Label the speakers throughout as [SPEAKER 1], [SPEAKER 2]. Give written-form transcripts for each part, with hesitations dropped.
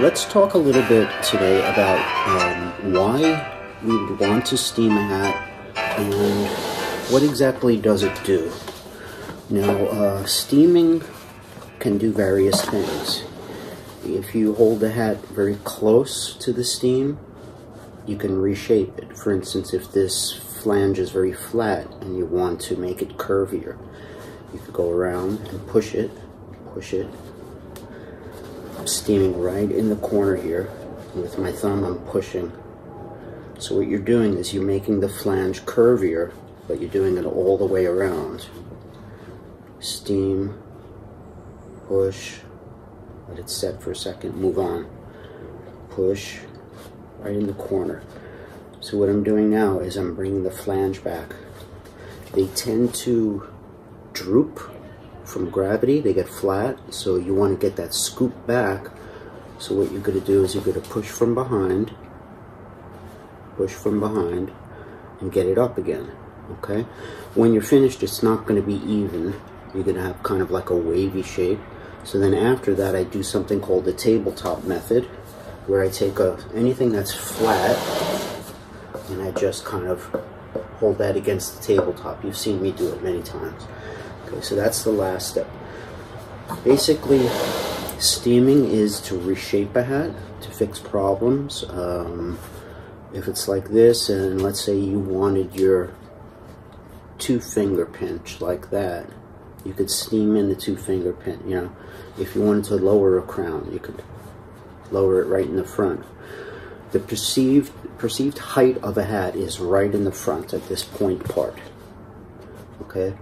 [SPEAKER 1] let's talk a little bit today about why we would want to steam a hat and what exactly does it do. Now, steaming can do various things. If you hold the hat very close to the steam, you can reshape it. For instance, if this flange is very flat and you want to make it curvier, you could go around and push it. I'm steaming right in the corner here. With my thumb, I'm pushing. So what you're doing is you're making the flange curvier, but you're doing it all the way around. Steam, push, let it set for a second, move on. Push, right in the corner. So what I'm doing now is I'm bringing the flange back. They tend to droop from gravity, they get flat, so you want to get that scoop back. So what you're going to do is you're going to push from behind, and get it up again, okay? When you're finished, it's not going to be even. You're going to have kind of like a wavy shape. So then after that, I do something called the tabletop method, where I take anything that's flat, and I just kind of hold that against the tabletop. You've seen me do it many times. Okay, so that's the last step. Basically, steaming is to reshape a hat, to fix problems. If it's like this, and let's say you wanted your 2-finger pinch like that, you could steam in the 2-finger pinch. You know, if you wanted to lower a crown, you could lower it right in the front. The perceived height of a hat is right in the front at this point part. Okay?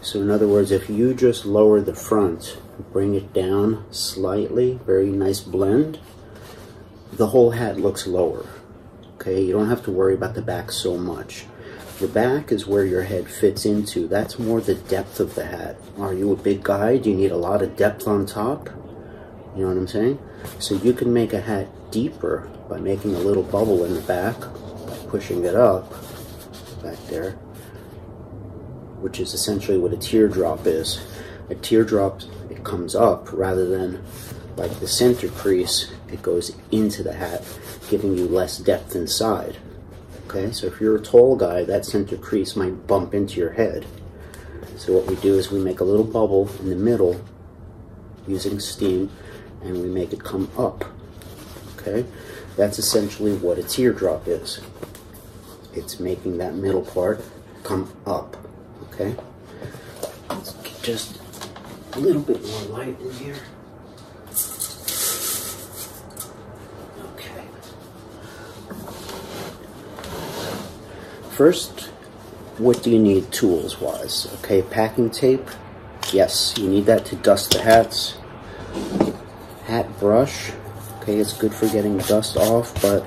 [SPEAKER 1] So in other words, if you just lower the front, bring it down slightly, very nice blend, the whole hat looks lower. Okay? You don't have to worry about the back so much. The back is where your head fits into. That's more the depth of the hat. Are you a big guy? Do you need a lot of depth on top? You know what I'm saying? So you can make a hat deeper by making a little bubble in the back, pushing it up, back there, which is essentially what a teardrop is. A teardrop, it comes up rather than like the center crease, it goes into the hat, giving you less depth inside. Okay, so if you're a tall guy, that center crease might bump into your head. So what we do is we make a little bubble in the middle using steam, and we make it come up. Okay, that's essentially what a teardrop is. It's making that middle part come up. Okay, let's get just a little bit more light in here. Okay. First, what do you need tools-wise? Okay, packing tape. Yes, you need that to dust the hats. Hat brush. Okay, it's good for getting dust off, but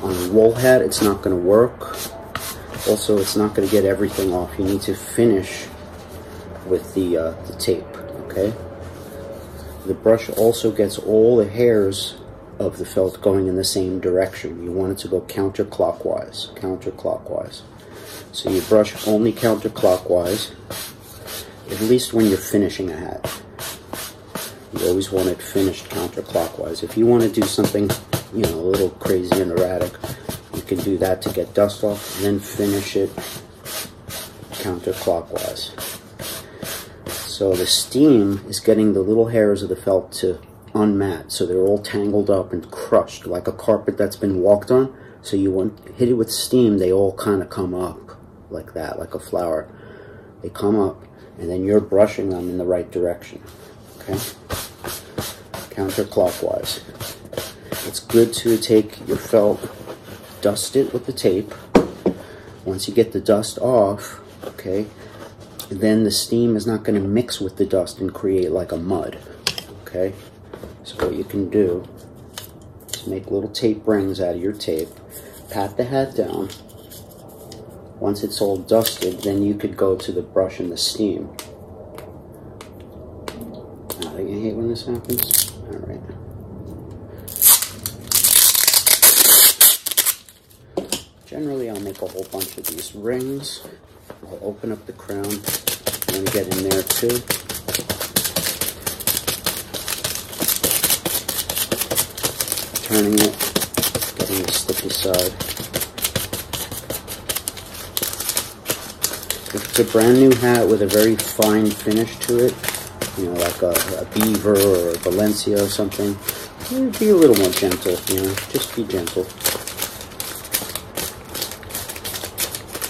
[SPEAKER 1] on a wool hat, it's not going to work. Also, it's not going to get everything off. You need to finish with the tape, okay? The brush also gets all the hairs of the felt going in the same direction. You want it to go counterclockwise. So you brush only counterclockwise, at least when you're finishing a hat. You always want it finished counterclockwise. If you want to do something, you know, a little crazy and erratic, you can do that to get dust off, and then finish it counterclockwise. So the steam is getting the little hairs of the felt to unmat, so they're all tangled up and crushed like a carpet that's been walked on. So you want hit it with steam, they all kind of come up like that, like a flower. They come up, and then you're brushing them in the right direction. Okay, counterclockwise. It's good to take your felt, dust it with the tape. Once you get the dust off, okay, then the steam is not going to mix with the dust and create like a mud. Okay, so what you can do is make little tape rings out of your tape, pat the hat down. Once it's all dusted, then you could go to the brush and the steam. I hate when this happens. Alright. Generally, I'll make a whole bunch of these rings. I'll open up the crown and get in there too. turning it, getting the sticky side. If it's a brand new hat with a very fine finish to it, you know, like a beaver or a Valencia or something, be a little more gentle, you know, just be gentle.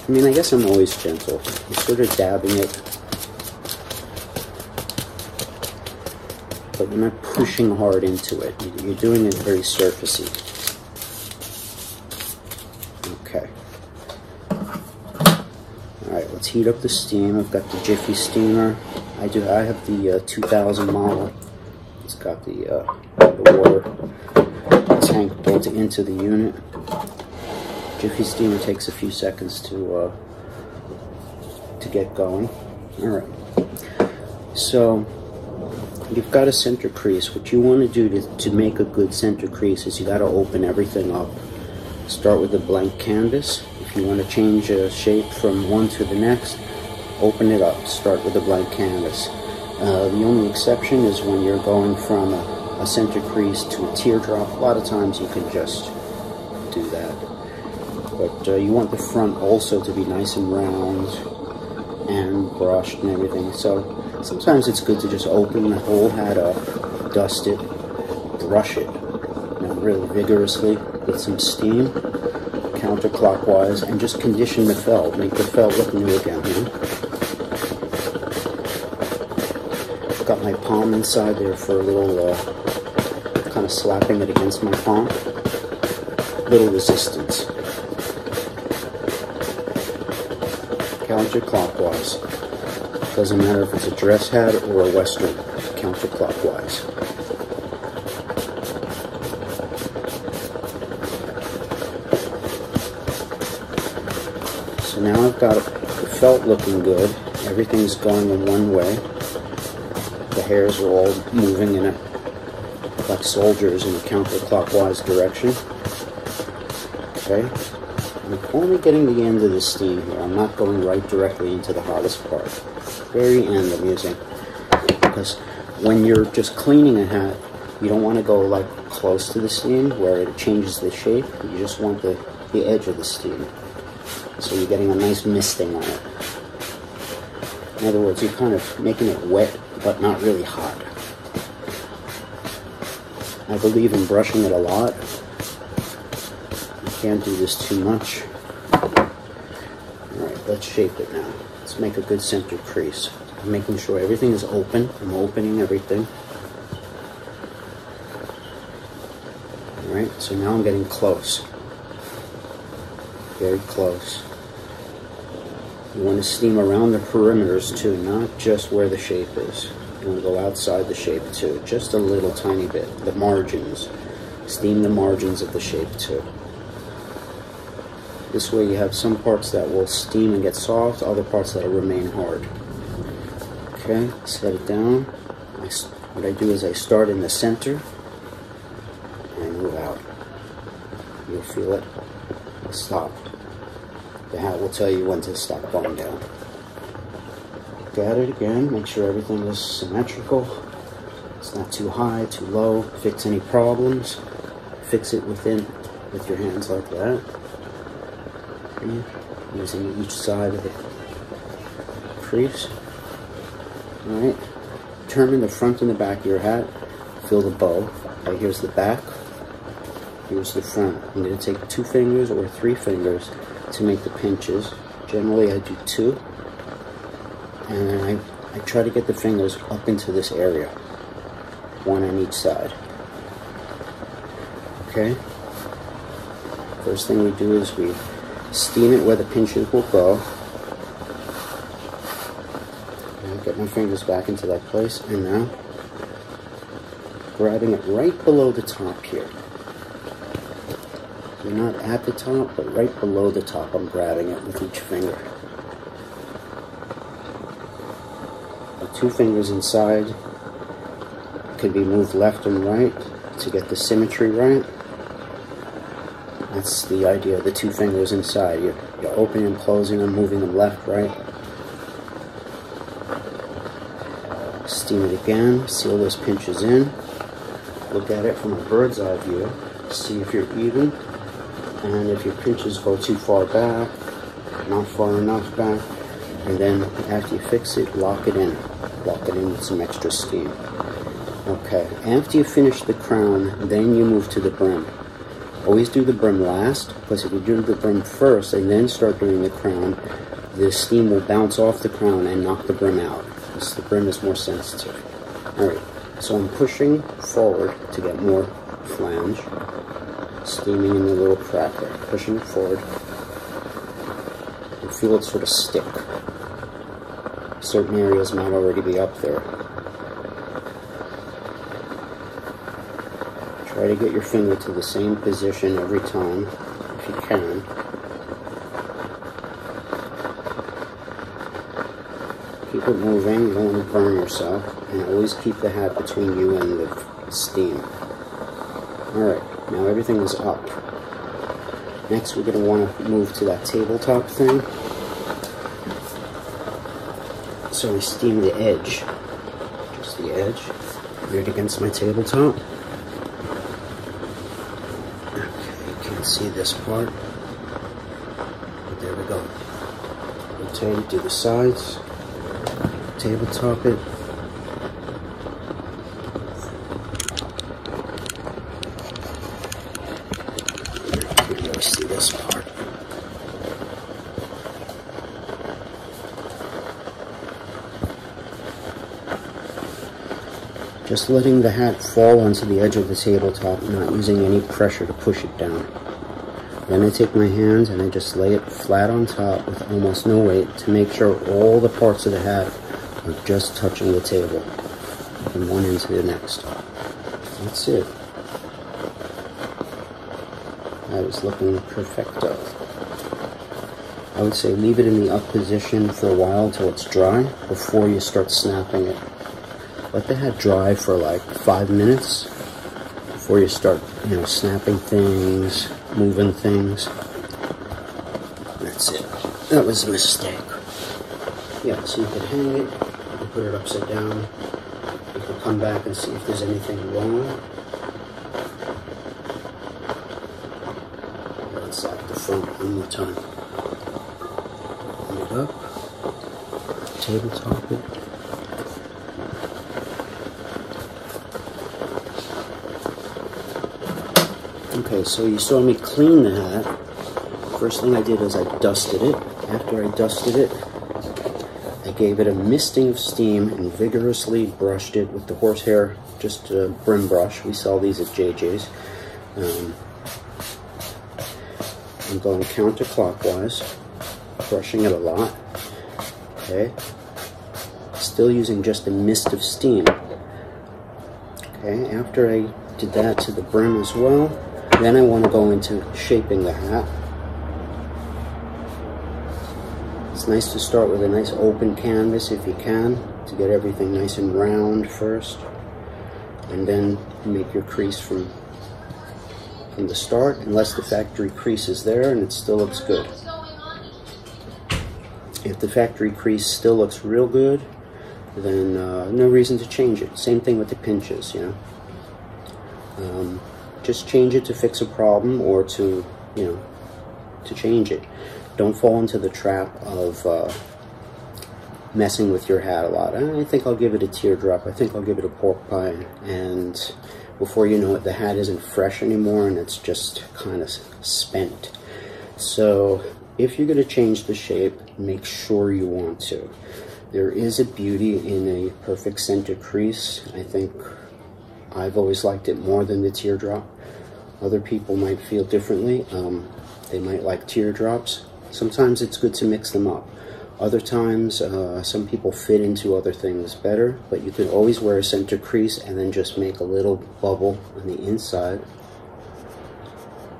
[SPEAKER 1] I mean, I guess I'm always gentle. I'm sort of dabbing it, but you're not pushing hard into it. You're doing it very surfacey. Okay. Alright, let's heat up the steam. I've got the Jiffy steamer. I have the 2000 model. It's got the water tank built into the unit. Jiffy steamer takes a few seconds to get going. Alright. So you've got a center crease. What you want to do to make a good center crease is you got to open everything up. Start with a blank canvas. If you want to change a shape from one to the next, open it up. Start with a blank canvas. The only exception is when you're going from a center crease to a teardrop. A lot of times you can just do that. But you want the front also to be nice and round and brushed and everything. So sometimes it's good to just open the whole hat up, dust it, brush it, really vigorously with some steam, counterclockwise, and just condition the felt. Make the felt look new again. You know? Got my palm inside there for a little, kind of slapping it against my palm. Little resistance. Counterclockwise. Doesn't matter if it's a dress hat or a western. Counterclockwise. So now I've got the felt looking good. Everything's going in one way. The hairs are all moving in like soldiers in a counterclockwise direction. Okay. I'm only getting the end of the steam here. I'm not going right directly into the hottest part. Very end I'm using. Because when you're just cleaning a hat, you don't want to go like close to the steam where it changes the shape. You just want the edge of the steam. So you're getting a nice misting on it. In other words, you're kind of making it wet, but not really hot. I believe in brushing it a lot. Can't do this too much. Alright, let's shape it now. Let's make a good center crease. I'm making sure everything is open. I'm opening everything. Alright, so now I'm getting close. Very close. You want to steam around the perimeters too, not just where the shape is. You want to go outside the shape too, just a little tiny bit. The margins. Steam the margins of the shape too. This way you have some parts that will steam and get soft, other parts that will remain hard. Okay, set it down. What I do is I start in the center and move out. You'll feel it. Stop. The hat will tell you when to stop going down. Look at it again, make sure everything is symmetrical. It's not too high, too low. Fix any problems. Fix it with your hands like that. Using each side of the crease. Alright. Determine the front and the back of your hat. Fill the bow. Okay, here's the back. Here's the front. I'm going to take 2 fingers or 3 fingers to make the pinches. Generally I do 2. And then I try to get the fingers up into this area. 1 on each side. Okay? First thing we do is we steam it where the pinches will go. And get my fingers back into that place, and now grabbing it right below the top here. You're not at the top, but right below the top. I'm grabbing it with each finger. The 2 fingers inside can be moved left and right to get the symmetry right. That's the idea of the 2 fingers inside. You're opening and closing them, moving them left, right. Steam it again, seal those pinches in. Look at it from a bird's eye view. See if you're even, and if your pinches go too far back, not far enough back, and then after you fix it, lock it in with some extra steam. Okay, after you finish the crown, then you move to the brim. Always do the brim last, because if you do the brim first and then start doing the crown, the steam will bounce off the crown and knock the brim out, because the brim is more sensitive. Alright, so I'm pushing forward to get more flange, steaming in the little crack there, pushing forward, and feel it sort of stick. Certain areas might already be up there. Try to get your finger to the same position every time, if you can. Keep it moving, you don't want to burn yourself, and always keep the hat between you and the steam. Alright, now everything is up. Next we're going to want to move to that tabletop thing. So we steam the edge, just the edge, right against my tabletop. See this part, but there we go. Rotate it to the sides, tabletop it. You can really see this part. Just letting the hat fall onto the edge of the tabletop, not using any pressure to push it down. Then I take my hands and I just lay it flat on top with almost no weight to make sure all the parts of the hat are just touching the table from one end to the next. That's it. That is looking perfecto. I would say leave it in the up position for a while until it's dry before you start snapping it. Let the hat dry for like 5 minutes before you start, snapping things, moving things. That's it. That was a mistake. Yeah, so you can hang it, you can put it upside down, you can come back and see if there's anything wrong. Let's lock the front one more time. Open it up, tabletop it. Okay, so you saw me clean the hat. First thing I did is I dusted it. After I dusted it, I gave it a misting of steam and vigorously brushed it with the horsehair, just a brim brush. We sell these at JJ's. I'm going counterclockwise, brushing it a lot. Okay, still using just a mist of steam. Okay, after I did that to the brim as well, then I want to go into shaping the hat. It's nice to start with a nice open canvas if you can, to get everything nice and round first, and then make your crease from the start, unless the factory crease is there and it still looks good. If the factory crease still looks real good, then no reason to change it. Same thing with the pinches, just change it to fix a problem or to, to change it. Don't fall into the trap of messing with your hat a lot. I think I'll give it a teardrop. I think I'll give it a pork pie. And before you know it, the hat isn't fresh anymore and it's just kind of spent. So if you're going to change the shape, make sure you want to. There is a beauty in a perfect center crease. I think I've always liked it more than the teardrop. Other people might feel differently. They might like teardrops. Sometimes it's good to mix them up. Other times, some people fit into other things better, but you can always wear a center crease and then just make a little bubble on the inside.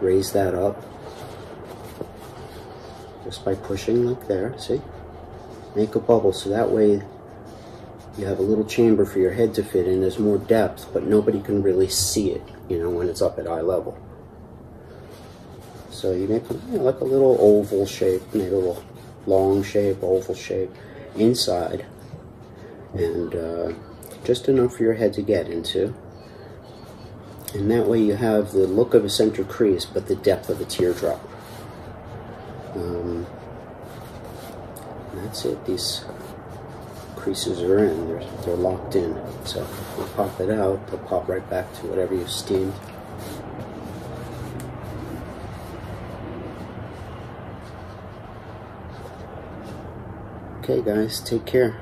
[SPEAKER 1] Raise that up just by pushing like there, see? Make a bubble so that way you have a little chamber for your head to fit in. There's more depth, but nobody can really see it, when it's up at eye level. So you make like a little oval shape, make a little long shape, oval shape inside, and just enough for your head to get into. And that way you have the look of a center crease, but the depth of a teardrop. That's it. These creases are in. They're locked in. So if you pop it out, they'll pop right back to whatever you've steamed. Okay guys, take care.